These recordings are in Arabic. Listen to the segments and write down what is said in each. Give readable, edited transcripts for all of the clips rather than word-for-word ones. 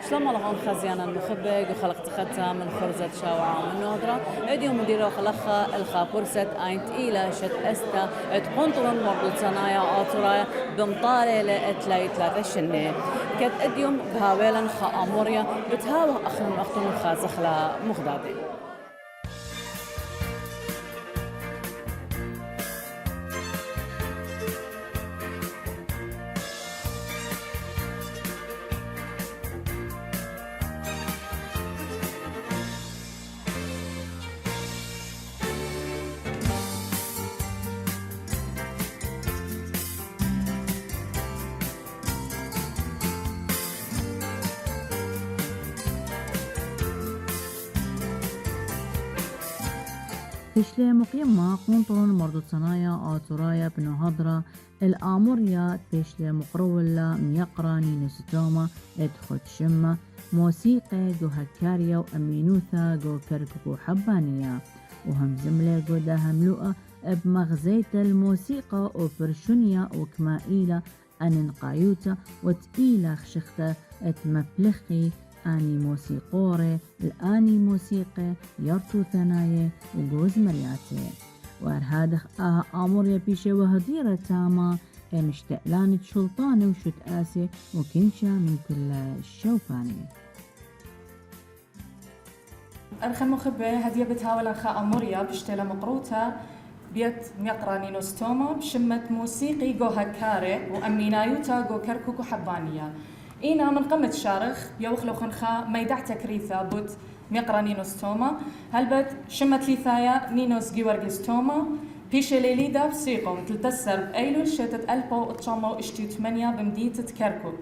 شلون لغون خزيانا المخبق وخلق تختها من خرزة شاوعة من نودرة اديو مديرو خلقها الخا برسة اينت إلى شت استا اتقنطرون مرضو صنايا آطرايا بمطالة لأتلاي ثلاثة شنة كت اديوم بهاويلا خا أموريا بتهاوه أخن أختن خازخلا مغدادي تشلي مقيمة قنطرون مردود صنايا آتورايا بنو هضرة الآموريا تشلي مقرولة ميقراني نستوما ادخل شمة موسيقى جو هكاريا وأمينوثا جو كركو حبانية وهم زملة جو دا هملوءة بمغزية الموسيقى وبرشونيا وكمائيلة أننقايوتا وتقيلة خشختة اتمبلخي آني موسيقوري الآني موسيقى يرتو ثنايا وجوز مرياتي وارهادخ آموريا بيشي وهديرة تاما مشتقلانة شلطانة وشت آسي وكنشا من كل الشوفاني أرخى مخبة هدية بتهاول أنخاء أموريا بشتلا مقروطة بيت ميقراني نوستوما بشمة موسيقي جو هكاري وأمينايوتا جو كركوكو حبانية إينا من قمة شارخ يوخلو خنخا ميدع تكريثا بوت ميقراني نوستوما هلبت شمت ليثايا نينوس جيورجستوما بيشي ليليدا بسيقوم تلتسر بأيلول شتت ألبو اتشامو اشتيو 8 بمدينة كركوك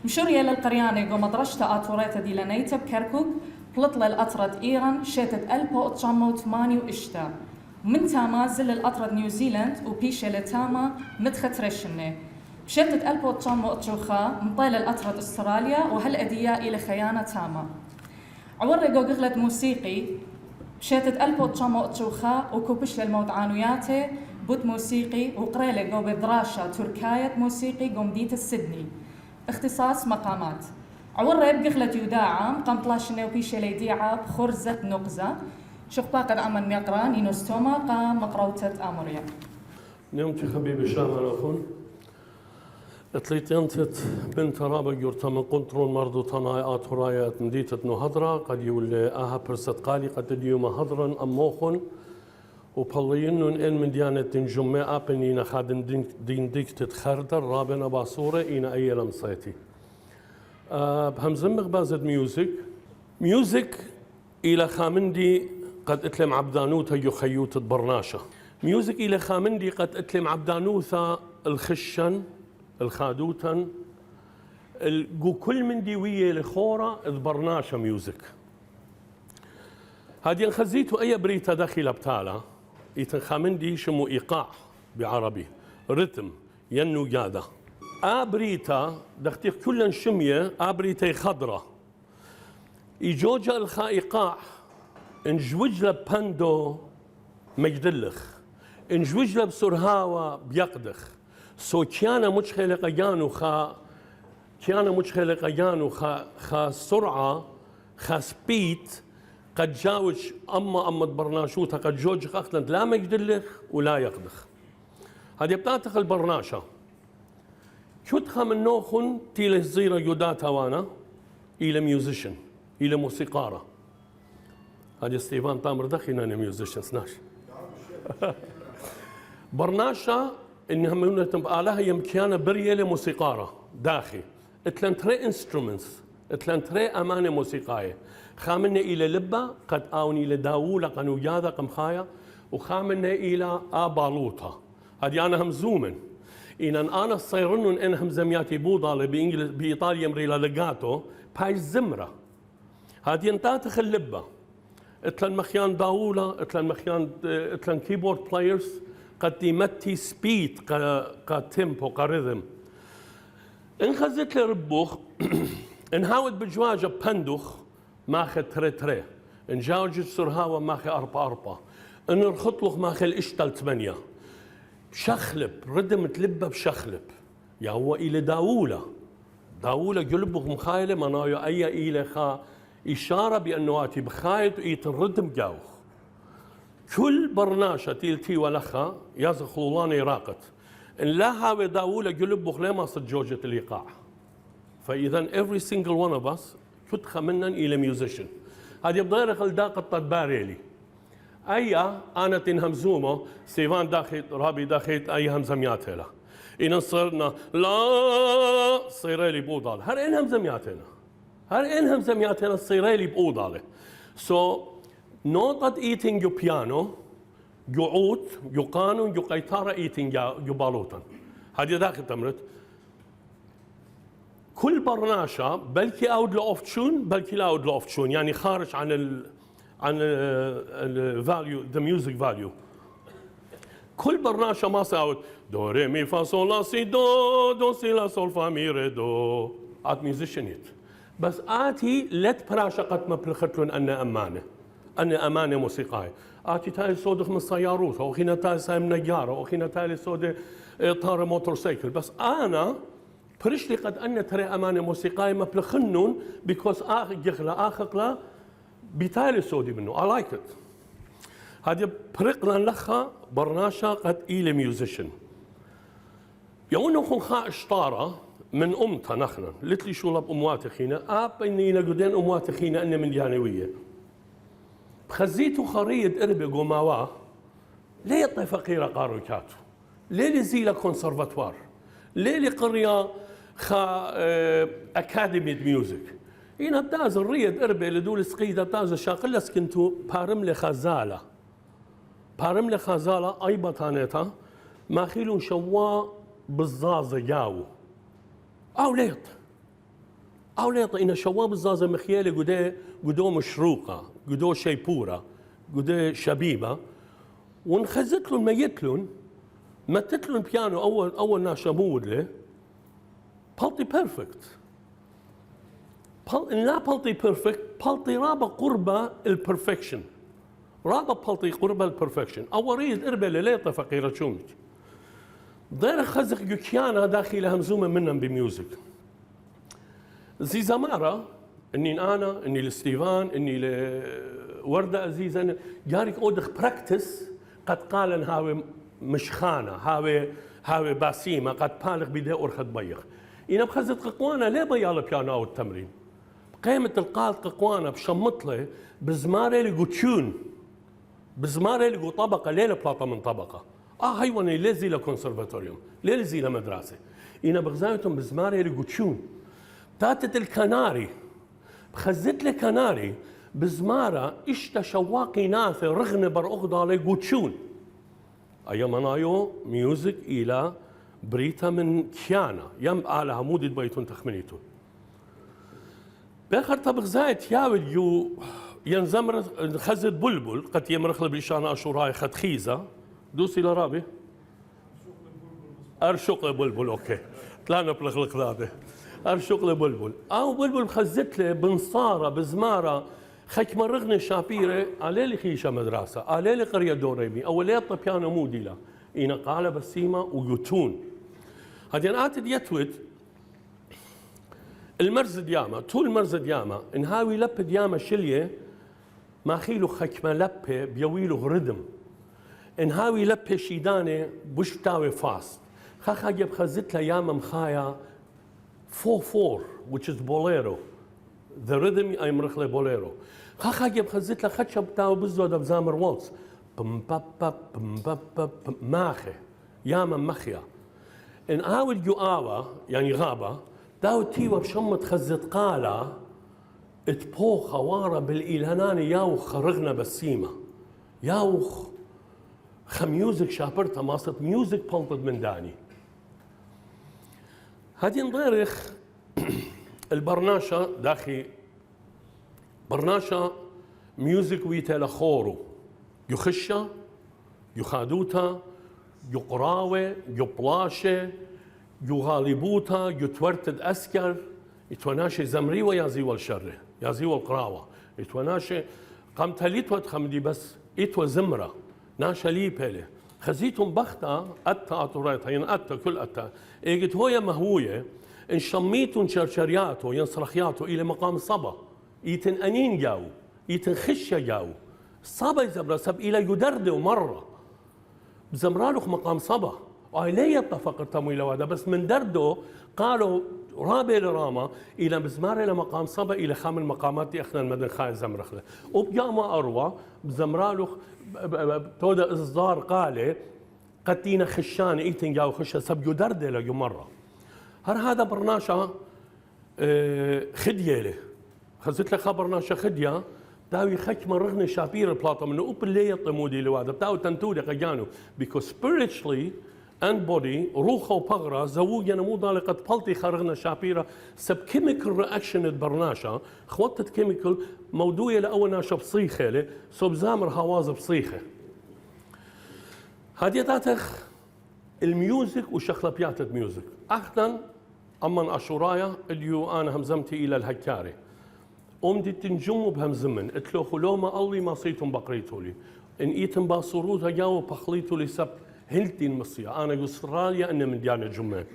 مشوريا للقرياني جو مدرشتا آتوريتا ديلانيتا بكركوك بلطل الأطرد إيران شتت ألبو اتشامو 8 وإشتا من تاما زل الأطرد نيوزيلاند وبيشي لتاما مدخت رشنة بشتت ألبو اتشامو اتشوخا مطيل الأطرد استراليا وهالأدية إلى خيانة تاما عوري جو قغلت موسيقي بشتت ألبو اتشامو اتشوخا وكوبش للموت عانوياتي بوت موسيقي وقريلة جو بدراشة تركاية موسيقي جو مدينة السدني اختصاص مقامات عوري بقغلت يوداعة مقام طلاشنة وبيشي ليديعة بخرزة نقزة شخبا قد عمل ميقرا نينوستوما قام مقروتة آموريا نيومتي خبيبي شامل أخون اتليتينتت بنت رابع يورتا من قنطرون مردو تناي آتورايات مديتة نهضرة قد يولي آها برست قالي قد ديوم هضرا أموخن وبالينون إن من ديانة جمعة أبنينا خادن دين ديكتت خردر رابنا باصورة إينا أي لمصيتي بهمزمغ بازد ميوزك إلى خامندي قد اتلم عبدانوثا يخيوت برناشة ميوزك إلى خامندي قد اتلم عبدانوثا الخشن الخادوتن كل من ديوية لخورة برناشة ميوزك هذه انخزيتو أي بريتا داخل بتالا إيتن خامندي شمو إيقاع بعربي رتم ينو جادة بريتا دختيق كلن شمية بريتا خضرة إيجوجا الخائقاع انجوج لباندو مجدلخ انجوج لبسرهاوة بيقدخ سو كيانا مشخلة قيانو خا سرعة خا سبيت قد جاوش أما برناشوتها قد جوج أختلت لا مجدلخ ولا يقدخ هذه بتاتخ البرناشة شوتخا من نوخن تيله الزيرة يوداتا وانا إلى ميوزيشن إلى موسيقارة هذه ستيفان تامر دخينا ميوزيشن سناش برناشة إنها من تبقى يمكيانا بريلة موسيقارة داخل اتلان تري انسترومنتس اتلان تري أمانة موسيقاية خامنة إلى لبة قد آوني لداولة قنوجاذة قمخايا وخامنة إلى بالوطة هذه أنا هم زومن إن أنا الصيرنون إنهم زمياتي بوضالة بإيطاليا مريلا لقاتو باي الزمرة هذه انتات خلبة اتلان مخيان داولة اتلان مخيان اتلان كيبورد بلايرز قد تيمتي سبيد كتيمبو كريذم إن خزت لربوخ إن هاود بجواجة بندوخ ماخذ تري إن جاوجت سرهاوة ماخذ أربعة إن الخطلخ ماخذ الإشتل 8 بشخلب ردم تلبة بشخلب يا هو إلى داولة داوله قلبه مخايله منايو اي الى خا اشاره بانه اتي بخايت ايت الردم جاوخ كل برناشة تيلتي ولخا يازخ لولاني راقت ان لا هاوي داوله قلبه لما صد جوجة الايقاع فاذا every single one of us كتخ منن الى ميوزيشن هذه بضيرخ الداقة الطباريلي اي انا تنهمزومه سيفان داخل رابي داخل اي همزميات هلا إن صرنا لا صيريلي بوضال هر إن همزمياتنا هر إن همزمياتنا صيريلي بوضاله so نوتة eating يو بيانو يو عود يو قانون يو قيطارة eating يو بالوتن هذه داخل تمرت كل برناشة بلكي أود لأوف تشون بلكي لا أود لأوف تشون يعني خارج عن ال value the music value كل برناشة ما ساوت دو ري مي فا صول لا سي دو سي لا صول فا مي ري دو ات ميوزيشنيت بس آتي لت براشة قد ما بلختلون أنا أمانة موسيقاية آتي تالي صودخ من السياروت أو خينا تالي سايم نجارة أو خينا تالي صود طار موتور سيكل بس أنا برشلي قد أن ترى أمانة موسيقاية ما بلخنون بيكوز آخق بتالي صودي منه I like it هذه برقنا لخا برناشا قد إلى ميوزيشن يوم نكون خا اشطارة من أمتها نحن لتلي شو لب أموات خينا إني نجدين أموات خينا أن من جانوية بخزيتو خريط إربي قماواه ليه يطي فقيرة قاروكاتو ليه زيلا كونسرفاتوار ليه قرية خا أكاديمي ميوزك إنا بتاز الريد إربي لدول سقيدة بتاز شاقلة سكنتو بارملي خزالة بارملي خزالة أي بطانيتا ما خيلون شوا بالزازة جاو أو ليط إن شوا بالزازة مخيالي قدو مشروقة قدو شيبورة قدو شبيبة ونخزتلون ميتلون متتلون بيانو أول ناشا مودلي بالتي بيرفكت لا بالتي بيرفكت بالتي رابا قربة البرفكشن رابا بالتي قربة البرفكشن أول ريد إربي ليطة فقيرة شومك ضير خزق يكيانا داخل همزومة منهم بميوزك زي زمارة اني لستيفان اني لوردة عزيزة جارك اودخ براكتس قد قالن هاوي مشخانة هاوي باسيمة قد بالغ بدا أرخد بيخ إنا بخزت ققوانا ليه بيالا بيانو التمرين قيمة القالت ققوانا بشمطلة بزمارة لقو تشون بزمارة لقو طبقة ليلة بلاطة من طبقة هايواني ليه زي لكونسرفاتوريوم ليه زي لمدرسة إنا بغزايتهم بزمارة لقو تشون تاتت الكناري بخزت لي كناري بزمارة اشتا شواقي ناثي رغن بر أغضى لقو تشون أيامنايو ميوزك إلى بريتا من كيانا يم آلة همودي بيتون تخمنيتون بآخر طبق زايت ياول يو ينزمر خزت بلبل قد يمرخل بلشانا أشوراي خد خيزة دوسي لرابي أرشق بلبل أوكي طلعنا بلخلق ذاته أرشق بلبل أو بلبل خزت لي بنصارة بزمارة خك مرغني شابيرة عليلي خيشة مدرسة عليلي قرية دوريمي أو ليطة بيانو موديلا إنا قال بسيمة ويوتون هذين آتد يتود المرز دياما طول مرز دياما انهاوي لب دياما شلية ما خيلو خكمة لبه بيويلو ردم انهاوي لبه شيداني بشتاوي فاست خاخا جيب خزت ياما مخايا 4/4 which is bolero the rhythm أي مرخلة bolero خاخا جيب خزت له خدشة بتاو بزودة بزامر والتس بم باب باب بم باب باب ماخي ياما مخيا إن آول جو آوى يعني غابة داو تيوى بشمت خزت قالة اتبوخ وارا بالإلهاناني ياوخ خرغنا بالسيمة ياوخ خميوزك شابرتا ماصت ميوزك بلطد من داني هادي نضيرخ البرناشة داخي برناشة ميوزك ويتا لخورو يخشة يخادوتا يقراوة يبلاشة يغالبوتا يتورتد أسكر يتوناشي زمري ويازي والشر يازي والقراوة يتوناشي قام تليتوت خمدي بس يتو زمرة ناشا لي بيلي خزيتهم بختا أتا أطوريتا ين أتا كل أتا إيجت هويا مهوية إن شميتن شرشرياتو ينصرخياتو إلى مقام صبا يتن أنين جاو يتن خشة جاو صبا يزبر سب إلى يدردو مرة بزمرالوخ مقام صبا لا يتفق التمويل هذا بس من دردو قالوا رابع لراما إلى بزمار إلى مقام صبا إلى خام المقامات أخنا المدن خاي زمرخله وبجامع أروى بزمرالوخ تودا إصدار قاله قتينا خشان إيتن جاو خشة سب يدردو له مرة هذا برناشا خدية له خزت لك برناشا خدية داوي خك مرغني شابير بلاطة منه وباللي يطمودي لوادا بتاو تنتودي قجانو because spiritually and body روخه وبغرة زوجنا مو ضالقة بلطي خرغنا شابيرة سب chemical reaction برناشا خوتت chemical موضوعي لأول ناشا بصيخة له سب زامر هواز بصيخة هذه تاتخ الميوزك وشخلبيات الميوزك أخنا أمن أشورايا اليو أنا همزمتي إلى الهكاري أمدي تنجموا بهمزمن اتلو خلوما الله ما صيتم بقريتوا لي إن إيتم باصروتها جاو بخليتوا لي سب هلتين مصيا أنا أستراليا أنا من ديانة جمعة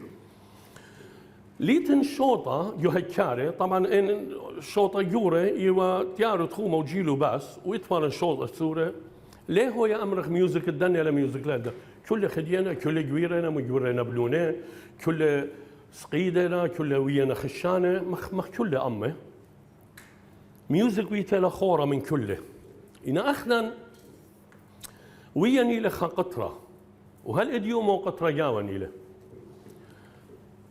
ليتن شوطة يو هكاري طبعا إن شوطة يوري يوا تيارو تخوما وجيلو باس ويتفارن شوطة سورة ليه هو يا أمرخ ميوزك الدنيا لميوزك لا ده كل خدينا كل جويرنا مجورنا بلونه كل سقيدنا كل ويانا خشانه مخ كل امه ميوزك ويتلا خورة من كله إن أخنا وياني لخا قطرة وهل إديومو قطرة جاوني له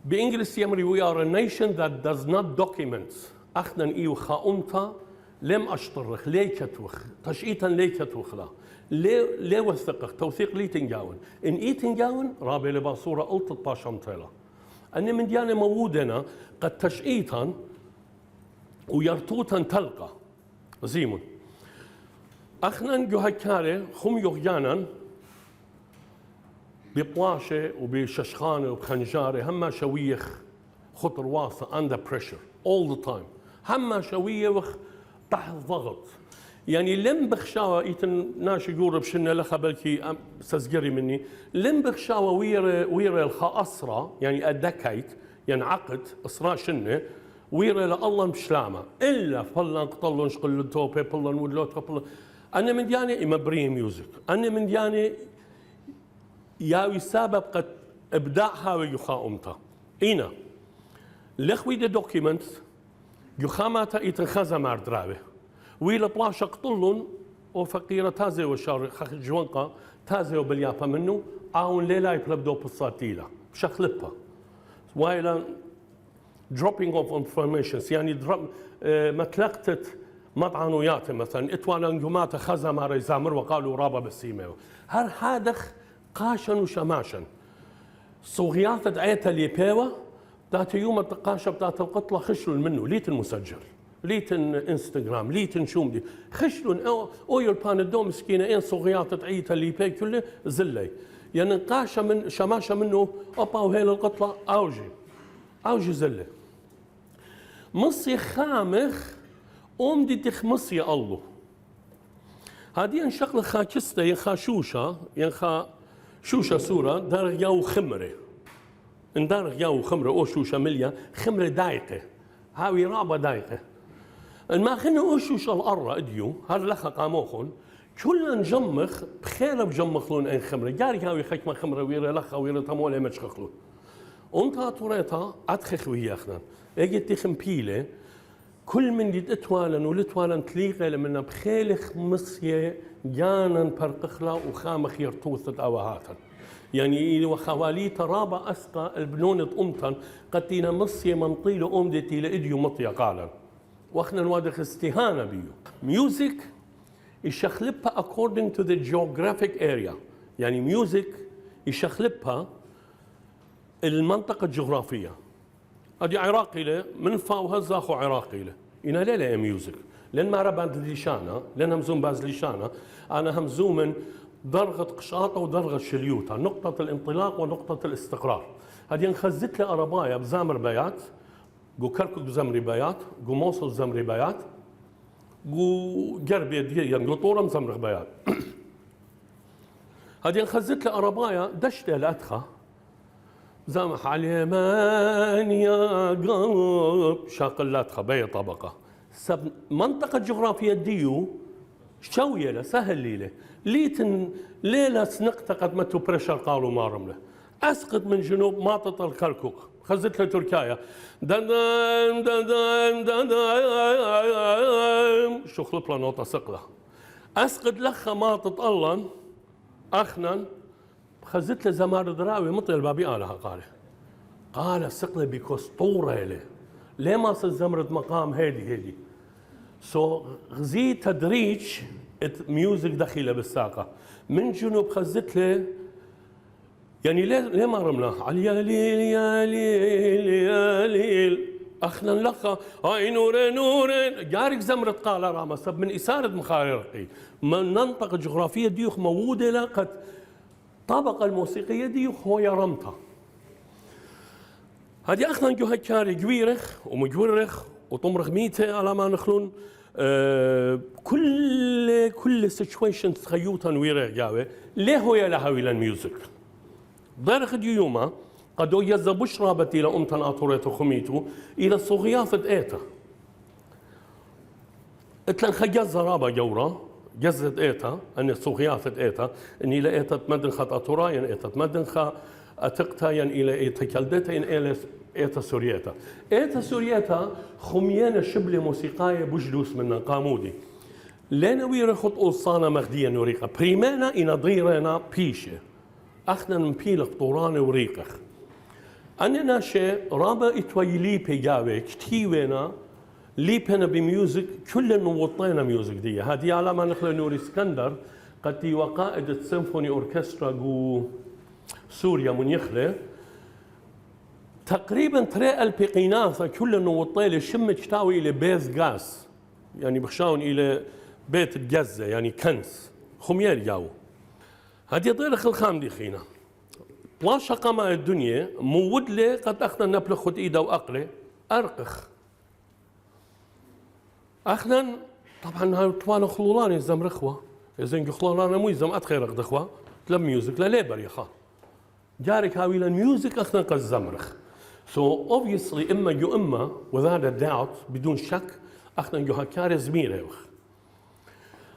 بإنجلس يمري we are a nation that does not document أخنا إيو خاونتا لم أشطرخ ليكتوخ تشئيتا ليكتوخ لا ليه وثقك توثيق لي تنجاون إن إي تنجاون رابي لباصورة ألطت باشمتلا أني من ديانة موودنا قد تشئيتا ويرتوتا تلقى زيمون أخنا نجو هكاري خم يغيانا ببواشة وبششخانة وبخنجارة هما شويخ خطر واصة under pressure all the time هما شويخ تحت ضغط يعني لم بخشاوة إيتن ناشي يقول بشنة لخا بلكي سزقري مني لم بخشاوة ويرى الخا أسرى يعني أدكيت يعني عقد أسرى شنة ويرى لله بشلامة إلا فلان قطلون شقل التوبة فلان ودلوت فلان أنا من دياني إمبري ميوزك أنا من دياني ياوي سبب قد إبداعها ويخا أمتا إينا لخوي دي دوكيمنت يخاماتا إيتن خزا ماردراوي ويلا بلاشا قطلون وفقيرة تازي وشار خخ جوانقا تازي وباليابا منه عاون ليلا يبلبدو بصاتيلا بشخلبها وايلا dropping of information يعني متلقتت مطعنويات مثلا اتوانا نجومات خزا ماري زامر وقالوا رابا بسيمه هادخ قاشن وشماشن صوغيات دعيتها اللي بيوا ذات يوم التقاشة بتاعت القطلة خشلوا منه ليتن مسجل ليتن انستغرام ليتن شومدي خشلوا اويل بانادو مسكينه ان صوغيات دعيتها اللي بي كله زلي يعني قاشة من شماشة منه اوبا وهي القطلة اوجي زله مصي خامخ أمدي تخمص يا الله هذه شغلة خاكستة ينخا شوشة ينخا شوشة صورة دار ياو خمرة إن دار ياو خمرة أو شوشة مليا خمرة دايقة هاوي رابة دايقة ما خلنا أو شوشة الأرة إديو هذا لخا قاموخون كلنا نجمخ بخير بجمخلون أين خمرة جاري هاوي خكمة خمرة ويرا لخا ويرا تمولي متشخلون أنت طوريتها أدخخ وهي أخنا اجت تخم بيله كل من دي اتوالن ولتوالن تليقه لمن بخيلخ مصيه جانا برقخلا وخامخ يرتوثت اوهاتن يعني وخوالي ترابا اسقى البنونة امتن قتينا مصيه منطيله امدتي لاديو مطيه قالا واخنا نوادخ استهانه بيو ميوزك يشخلبها according to the geographic area يعني ميوزك يشخلبها المنطقه الجغرافيه هذه عراقي له من فاو هزاخو عراقي له إنا ليلة ميوزك لأن ما ربان ليشانا لأن همزوم باز ليشانا أنا همزوم من درغة قشاطة ودرغة شليوتا نقطة الانطلاق ونقطة الاستقرار هذه انخزت لي أربايا بزامر بيات جو كركو بزمري بيات جو موصل زمري بيات جو جربي دي يعني جو طورة مزمرغ بيات هذه انخزت لي أربايا دشت الأدخة زمح على اليمن يا قلب شاقلات خبية طبقة منطقة جغرافية ديو شوية له سهل ليله ليتن ليلة سنقطة قد ما بريشر قالوا ما رمله أسقط من جنوب ماطط الكركوك خزت له تركيا دندم دندم دندم شو خلط له نوطة سقلة أسقط لخة ماطط الله أخنا خزت له زمار دراوي مطل البابي قالها قال سقلة بكسطورة له ليه ما صار زمرة مقام هيدي غزي تدريج ميوزك دخيلة بالساقة من جنوب خزت له يعني ليه ما رمناه على يا ليل يا ليل يا ليل اخنا لخا هاي نور نور جارك زمرة قال راما سب من إسارة مخارقي من منطقة جغرافية ديوخ موودة لقد طبقة الموسيقية ديوخ هو يرمتها هذه اخنا نجو هكاري جويرخ ومجورخ وطمرخ ميته على ما نخلون كل سيتويشن تخيوتا ويرخ جاوي ليه هو يلهوي للميوزك ضرخ ديوما قدو يزا بشرى بتي لأمتن أطوريتو خميتو إلى صغيافة إيتا اتلن خجزة رابا جورا جزت إيتا أن صغيافة إيتا إن إلى إيتا تمدن خط أطوراين إيتا تمدن خا أتقتاين إلى إيتا كالدتين إلى إيتا سوريتا إيتا سوريتا خميانة شبلة موسيقاية بجلوس من قامودي لين ويرخط أوصانا مغدية نوريقا بريمانا إنا ضيرنا بيشة اخنا نمبيلق طوراني وريقخ انا ناشي رابا اتويلي بيجاوي كتيوينا ليبنا بميوزك كل نوطينا ميوزك دي هذه على ما نخلي نوري اسكندر قد وقائد السيمفوني اوركسترا جو سوريا من يخلي تقريبا ترى البقيناثة كل نوطيلي شم تشتاوي الى بيز غاز يعني بخشاون الى بيت الجزة يعني كنز خمير جاو هذه ضيرخ الخام دي خينا بلاش قما الدنيا مود لي قد اخنا نبلغ خد ايده واقله ارقخ اخنا طبعا هاي طوال خلولاني زم رخوه اذا خلولانه مو زم اتخير دخوه تلم ميوزك لا ليبر يا خا جارك هاوي الميوزك اخنا قد زمرخ سو اوبفيسلي اما جو اما without a doubt بدون شك اخنا جو هكار زميره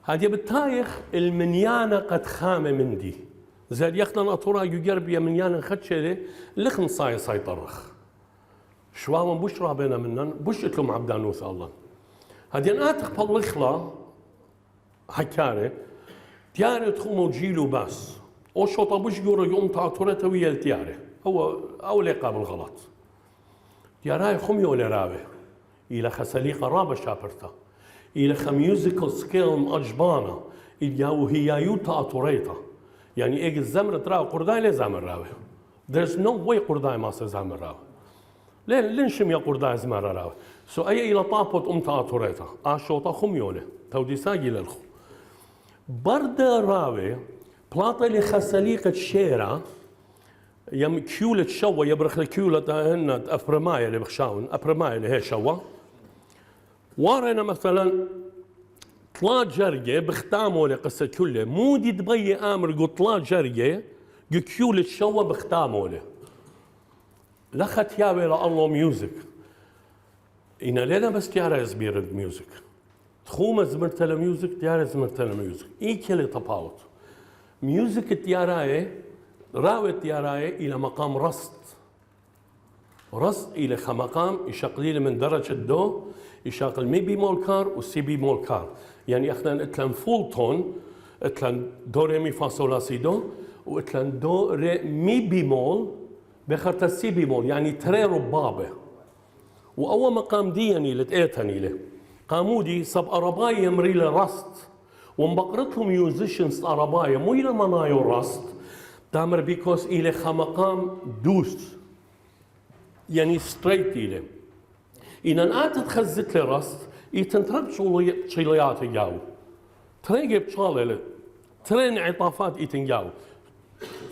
هذه بالتايخ المنيانة قد خامة من دي زي يخنا أطورا يجرب يا منيانة خدشة لخن صاي طرخ شواما بوش رابنا منن بوش اتلوم عبدانوث الله هذه أنا أتخ بالخلا حكارة تيارة تخومو جيلو بس أو شوطا بوش جورا يوم تعطورة ويا التيارة هو أولي قابل غلط تياراي خمي ولا رابه إلى خسليقة رابة شابرتا إلى خميوزيكال سكيل أجبانا إلياو هي يوتا أطوريتا يعني إيج الزمر تراو قرداي ليه زمر راوي there's no way قرداي ما زمر راوي لين شميا قرداي زمر راوي أي إلى طابوت أمتا أطوريتا شوطا خميولة تودي ساقي للخو برد راوي بلاطة اللي خسليقة شيرا يم كيولة شوا يبرخ الكيولة هن أبرماية اللي بخشاون أبرماية اللي هي شوا وارنا مثلا طلا جرجة بختامه لقصة كله مودي دبي آمر قو طلا جرجة قو كيولة شوا بختامه له لخت ياوي لالله ميوزك إنا لينا بس تيارة زبير الميوزك تخوم زمرت الميوزك تيارة زمرت الميوزك كلي تفاوت ميوزك التياراي راوي التياراي إلى مقام رصد إلى مقام يشقليل من درجة دو يشغل مي بيمول كار وسي بيمول كار يعني احنا اتلان فول تون اتلان دو ري مي فا صول لا سي دو واتلان دو ري مي بيمول بخرت سي بيمول يعني تري ربابه واول مقام دي يعني لتقيتني له قامودي صب ارباي يمري لرست ومبقرت لهم ميوزيشنز ارباي مو الى منايو رست تامر بيكوس الى خمقام دوس يعني ستريت الى إن أنا تخزت لي راست يتنترب شغليات جاو تريجي بشالة ترين عطافات يتنجاو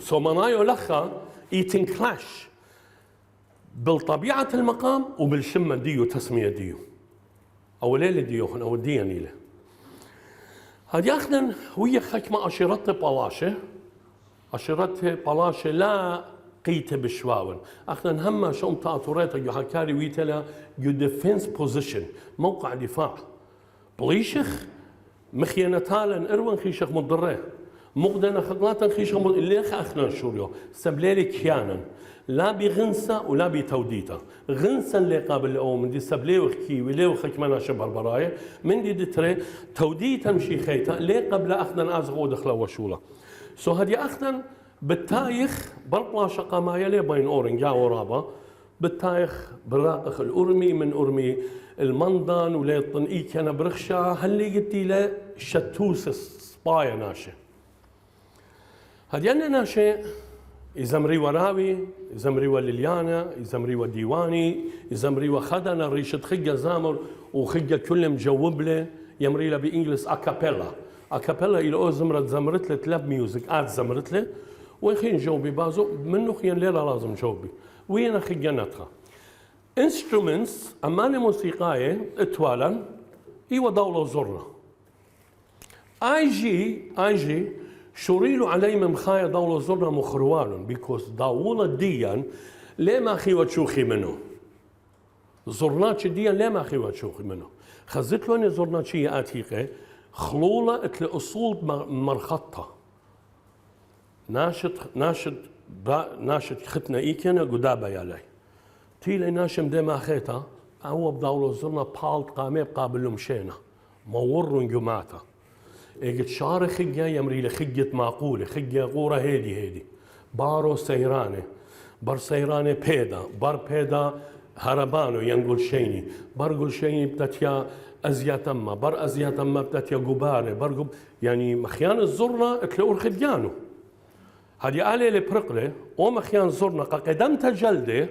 سو منايو لخا يتنكلاش بالطبيعة المقام وبالشمة ديو تسمية ديو أو ليلة ديو أو ديانيلة هذه أخنا ويا خكمة أشيرت بلاشة لا قيت بشواون اخنا هم شوم تاطوريتا جو حكاري ويتلا جو ديفنس بوزيشن موقع دفاع بليشخ مخينا تالا اروان خيشخ مضره مقدنا خقلاتا خيشخ اللي اخنا شوريو سبليلي كيانا لا بغنسة ولا بتوديتا غنسة اللي قابل او من دي سبليو خكي وليو خكمنا شبر برايا من دي دتري توديتا مشي خيتا لي قبل اخنا ازغو دخلا وشولا سو هدي اخنا بالتايخ برطلا شقا ما يلي بين اورنجا ورابا بالتايخ براقخ الأرمي من أرمي المنضن ولا الطنقي كان برخشة هاللي قلتي له شتوس سبايا ناشي هدي أنا ناشي يزمري وراوي يزمري وليليانا يزمري وديواني يزمري وخدنا ريشة خجة زامر وخجة كل مجوب له يمري له بإنجلس أكابيلا أكابيلا إلى زمرت زمرت له تلاب ميوزك زمرت له وخين جوبي بازو منو خين ليلة لازم جوبي وين خجنتها انسترومنتس أمانة موسيقية اتوالا إيوه دولة زرة اي جي شوريلو علي مخايا دولة زرة مخروان بيكوز دولة ديان ليه ما خيوة تشوخي منه زرنات ديان ليه ما خيوة تشوخي منه خزت لوني زرنات شي آتيقة خلولة اتل أصول مرخطة ناشد ختنا إيكينا قدابة يالي تيلي ناشم دي ما خيتا هو بدولة زرنا بالت قامي بقابل مشينا مورن جماتا اجت شار خجة يمري لخجة معقولة خجة غورة هيدي بارو سيراني بر سيراني بيدا بر بيدا هربانو ينقل شيني برقل شيني بتاتيا أزياتما بر أزياتما بتاتيا قبارة يعني مخيان الزرنا تلاقوا خجانو هذه آلة لبرقلة ومخيان زرنا قدمت جلدة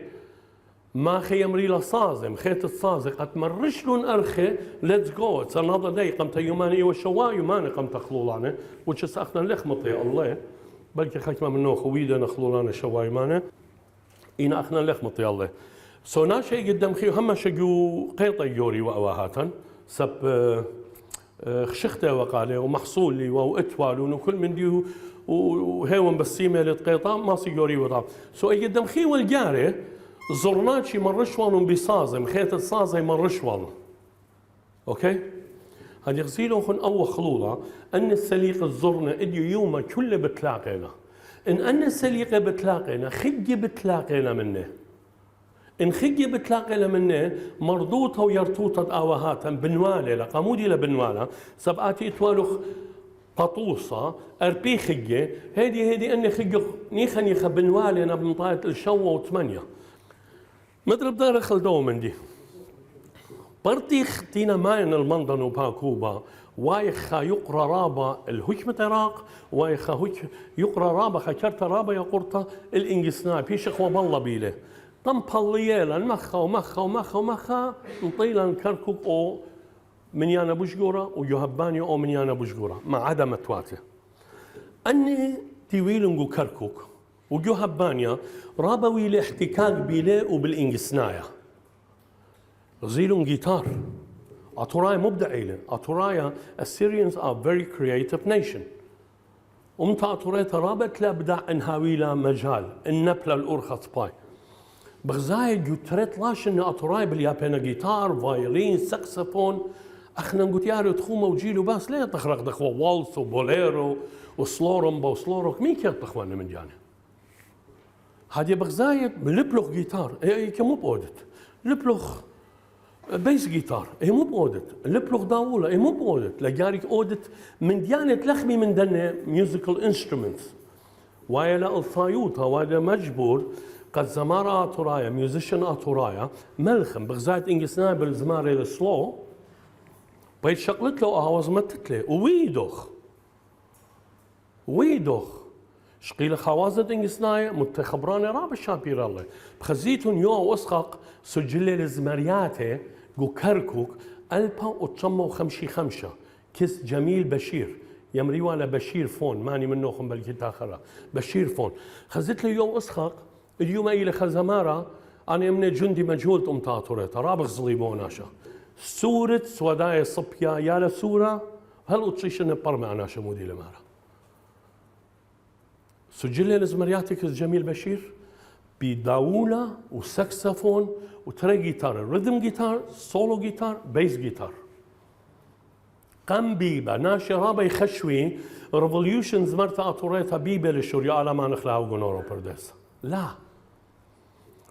ما خيمري لا صازم خيت الصازة قد مرش لون أرخي let's go it's another day قمت يوماني وشوا يوماني قمت خلولانة which is أخنا لخمطي الله بلكي خكمة منه خويدة نخلولانة شوا يوماني إنا أخنا لخمطي الله سو ناشي قدام خيو هم شجو قيطة يوري وأواهاتا سب خشخته وقاله ومحصولي واتوالون وكل من ديو وهيون بسيمه لتقيطا ما سيجوري وضع سو اي قدام خي والجاري زرناتشي مرشوان بصازم خيت الصازه مرشوان اوكي هذه غسيلو خن اول خلوله ان السليقه الزرنا اديو يوم كله بتلاقينا ان السليقه بتلاقينا خجي بتلاقينا منه إن خجي بتلاقي منه مرضوطة ويرتوطة آوهاتا بنوالة لقامودي لبنوالة سبقاتي توالخ قطوصة أربي خجي هيدي أني خجي نيخا بنوالة نبنطاية الشوة وثمانية مدرب دار خلدو من دي برتيخ تينا ماين المنضن وباكوبا وايخا يقرا رابا الهجمة عراق وايخا يقرا رابا خكرت رابا يقرطا الإنجسنا بيشخ وبالله بيله طنباليالا مخا نطيلا كركوك او منيانا بوشقورة ويهباني او منيانا بوشقورة مع عدم تواتي اني تيويلنجو كركوك ويهبانيا رابوي الاحتكاك بيلي وبالانجسنايا غزيلون جيتار اتورايا مبدعيلة اتورايا Assyrians are very creative nation امتا اتوريتا رابط لابدع انهاويلا مجال النبلة الأرخص باي بغزاي جوتريت لاش ان اتوراي باليابانا جيتار فايولين ساكسفون اخنا نقول يارو تخومه وجيلو باس ليه تخرق دخوه والس وبوليرو وسلورمبا وسلوروك مين كيف تخوانا من جاني هذه بغزاي لبلوخ جيتار اي كمو بودت لبلوخ بيس جيتار اي مو بودت لبلوخ داوله اي مو بودت لجاريك اودت من ديانه لخمي من دنا ميوزيكال انسترومنتس وايلا الفايوتا وايلا مجبور قد زمارة أتورايا ميوزيشن أتورايا ملخم بغزاية إنجسنا بالزمارة السلو بيت شقلت له أهواز متتله ويدوخ شقيل خوازة إنجسنايا متخبراني راب الشابير الله بخزيتون يو وسخق سجل الزمرياتي جو كركوك ألبا وتشمو خمشة كس جميل بشير يمري وانا بشير فون ماني منوخم بالكتا آخرة بشير فون خزيت له يو وسخق اليوم إلى خزمارة أنا من جندي مجهول أمتاطرة رابغ زليبوناشا سورة سوداء صبيا يا سورة هل أتصيشن برمعناشا مودي لمارا سجل الزمرياتك الجميل بشير بداولة وساكسفون وتري جيتار، ريذم جيتار، سولو جيتار، بيس جيتار. قام بيبا ناشرابي خشوي ريفوليوشنز مرتا اطوريتا بيبا للشوريا على ما نخلاو جونورو بردس. لا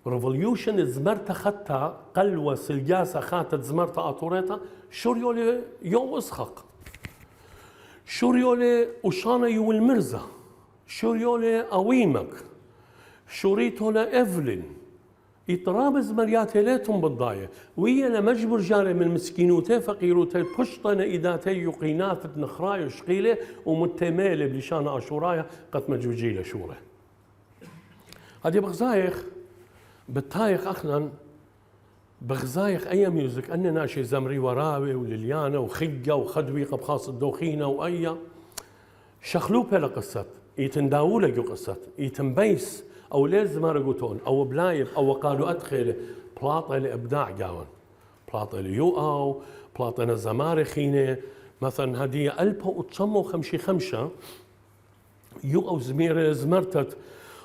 ريفوليوشن زمرتا خطا قلوة سلجاسة خاتت زمرتا اطوريتا شوريولي يو اسخق شوريولي وشانا يو المرزا شوريولي اويمك شوريتولا ايفلين يترابز مرياتي ليتهم بالضاية ويا مجبر جاري من مسكينوتي فقيروتي بشطنا إداتي يقينات نخراي وشقيلة ومتمالة بلشان أشورايا قد مجوجيلة شورة هذه بغزايخ بالتايخ أخنا بغزايخ أي ميوزك أنا ناشي زمري وراوي ولليانة وخجة وخدوي قبخاص الدوخينة وأي شخلوبة لقصت يتنداولة جو قصت يتنبيس أو لازم رجوتون أو بلايب أو قالوا أدخل بلاطة لإبداع جاون بلاطة ليو أو بلاطة نزمارة خينة مثلا هدية ألبا وتصمو خمشة يو أو زميرة زمرتت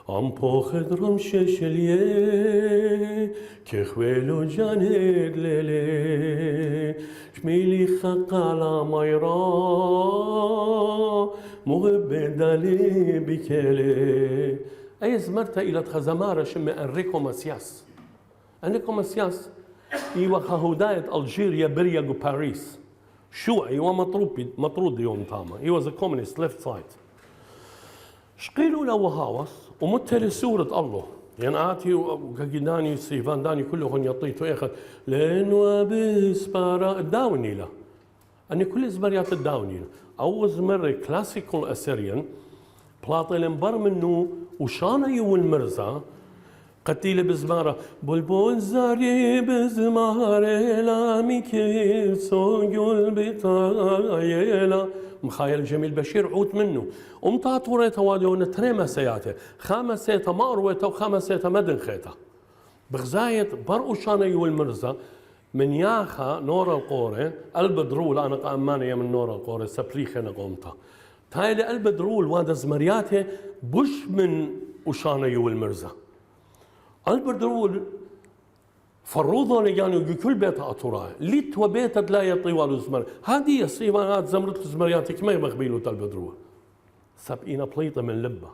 أم بوخد رمشة شليه كخويلو جانهد ليلي شميلي خقالا مايرا مغبد علي بكالي أي زمرتا إلى خزمارة شم أنريكو ماسياس أنريكو ماسياس إيوا هوداية ألجيريا بريا جو باريس شو إيوا مطرود يوم تاما he was a communist left side شقيلوا له هاوس ومتل سورة الله يعني آتي وكاكيداني سيفان داني كلهم يطيتو إخد لأنه بسبارا داوني له أني كل زمريات الداوني له أول زمرة كلاسيكال أسيريان بلاطيل مبر منه وشانا يو المرزا قتيلة بزمارة بلبل زاري بزمارة لا ميكي سوغل بطايلة مخايل جميل بشير عود منه امطات وريتا واديون تري مسياته خامسيتا ما ارويتا وخامسيتا مدن خيتا بغزاية برقو شانا يو المرزا من ياخا نور القورة البدرول أنا قامانية من نور القورة سبريخة نقومتا تايلي قلب درول وادا زمرياته بش من وشانا يو المرزا قلب درول فروضو يعني كل بيت أطوراه ليت وبيتت لا يطيوال زمر هذه الصيوانات زمرت زمرياتك ما يبغبيلو قلب درول سبقينا بليطة من لبة